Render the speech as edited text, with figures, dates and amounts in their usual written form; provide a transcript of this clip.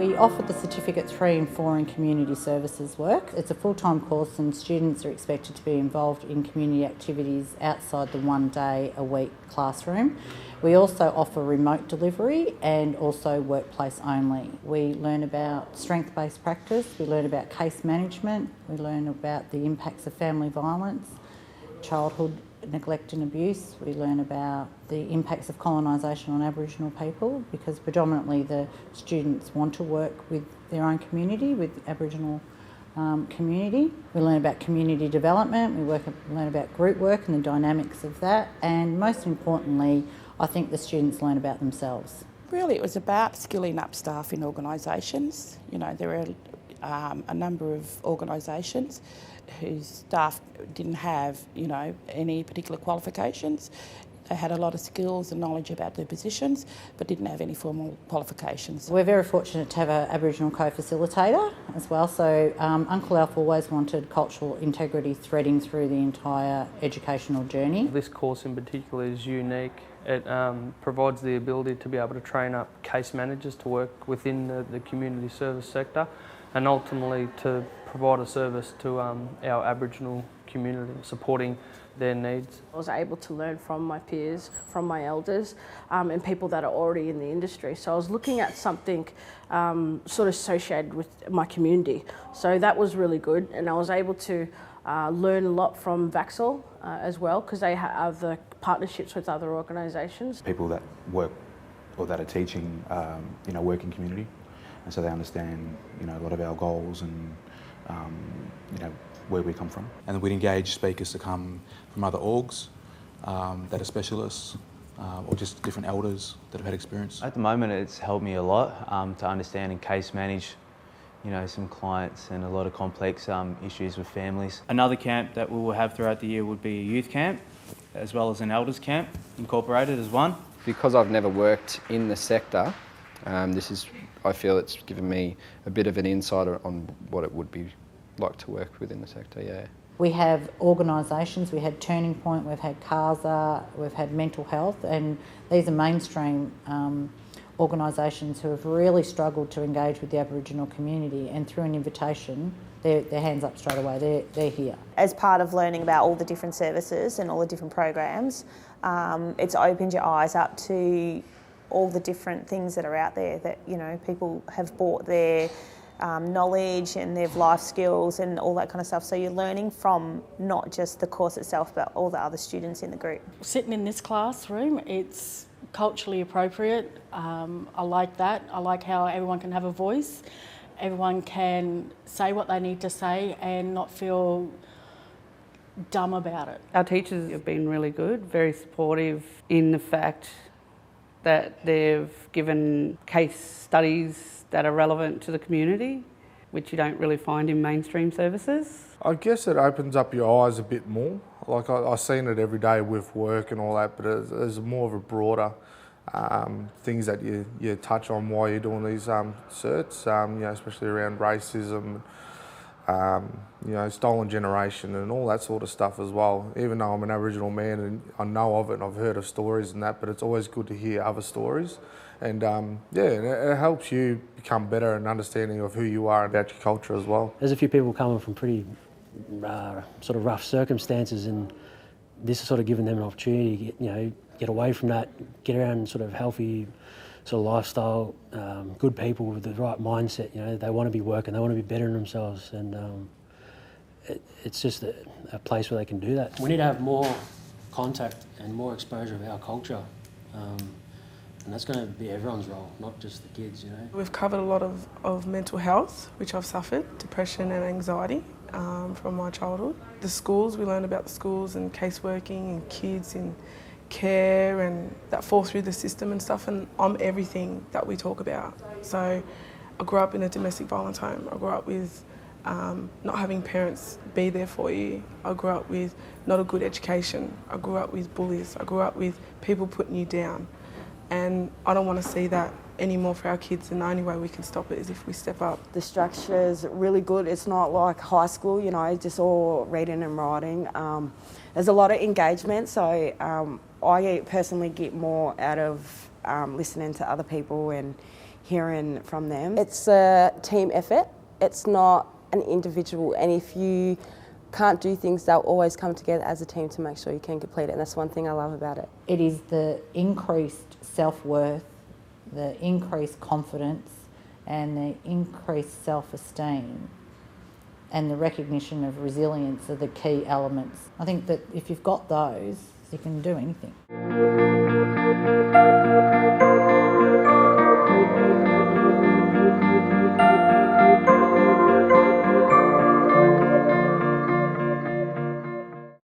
We offer the Certificate 3 and 4 in community services work. It's a full-time course and students are expected to be involved in community activities outside the 1 day a week classroom. We also offer remote delivery and also workplace only. We learn about strength-based practice, we learn about case management, we learn about the impacts of family violence, childhood neglect and abuse. We learn about the impacts of colonisation on Aboriginal people, because predominantly the students want to work with their own community, with Aboriginal community. We learn about community development, we learn about group work and the dynamics of that, and most importantly, I think the students learn about themselves. Really, it was about skilling up staff in organisations. You know, there are a number of organisations whose staff didn't have, any particular qualifications. They had a lot of skills and knowledge about their positions, but didn't have any formal qualifications. We're very fortunate to have an Aboriginal co-facilitator as well. So Uncle Alf always wanted cultural integrity threading through the entire educational journey. This course in particular is unique. It provides the ability to be able to train up case managers to work within the community service sector, and ultimately to provide a service to our Aboriginal community, supporting their needs. I was able to learn from my peers, from my elders, and people that are already in the industry. So I was looking at something sort of associated with my community. So that was really good, and I was able to learn a lot from Vaxel as well, because they have the partnerships with other organisations. People that work or that are teaching, work in community, and so they understand, a lot of our goals and, where we come from. And we'd engage speakers to come from other orgs that are specialists, or just different elders that have had experience. At the moment, it's helped me a lot to understand and case manage, some clients and a lot of complex issues with families. Another camp that we will have throughout the year would be a youth camp, as well as an elders camp, incorporated as one. Because I've never worked in the sector, I feel it's given me a bit of an insight on what it would be like to work within the sector, yeah. We have organisations, we had Turning Point, we've had CASA, we've had Mental Health, and these are mainstream organisations who have really struggled to engage with the Aboriginal community, and through an invitation, their hands up straight away, they're here. As part of learning about all the different services and all the different programs, it's opened your eyes up to all the different things that are out there that, people have brought their knowledge and their life skills and all that kind of stuff. So you're learning from not just the course itself, but all the other students in the group. Sitting in this classroom, it's culturally appropriate. I like that. I like how everyone can have a voice. Everyone can say what they need to say and not feel dumb about it. Our teachers have been really good, very supportive in the fact that they've given case studies that are relevant to the community, which you don't really find in mainstream services. I guess it opens up your eyes a bit more. Like I've seen it every day with work and all that, but there's more of a broader things that you touch on while you're doing these certs, especially around racism, stolen generation and all that sort of stuff as well. Even though I'm an Aboriginal man and I know of it and I've heard of stories and that, but it's always good to hear other stories. And it helps you become better and understanding of who you are about your culture as well. There's a few people coming from pretty sort of rough circumstances, and this has sort of given them an opportunity to get away from that, get around sort of healthy sort of lifestyle, good people with the right mindset. They want to be working, they want to be bettering themselves, and it's just a place where they can do that. We need to have more contact and more exposure of our culture. And that's going to be everyone's role, not just the kids, We've covered a lot of mental health, which I've suffered, depression and anxiety from my childhood. The schools, we learned about the schools and caseworking and kids in care and that fall through the system and stuff, and I'm everything that we talk about. So I grew up in a domestic violence home. I grew up with not having parents be there for you. I grew up with not a good education. I grew up with bullies. I grew up with people putting you down. And I don't want to see that anymore for our kids, and the only way we can stop it is if we step up. The structure's really good. It's not like high school, just all reading and writing. There's a lot of engagement, so I personally get more out of listening to other people and, hearing from them. It's a team effort. It's not an individual, and if you can't do things, they'll always come together as a team to make sure you can complete it, and that's one thing I love about it. It is the increased self-worth, the increased confidence and the increased self-esteem and the recognition of resilience are the key elements. I think that if you've got those, you can do anything.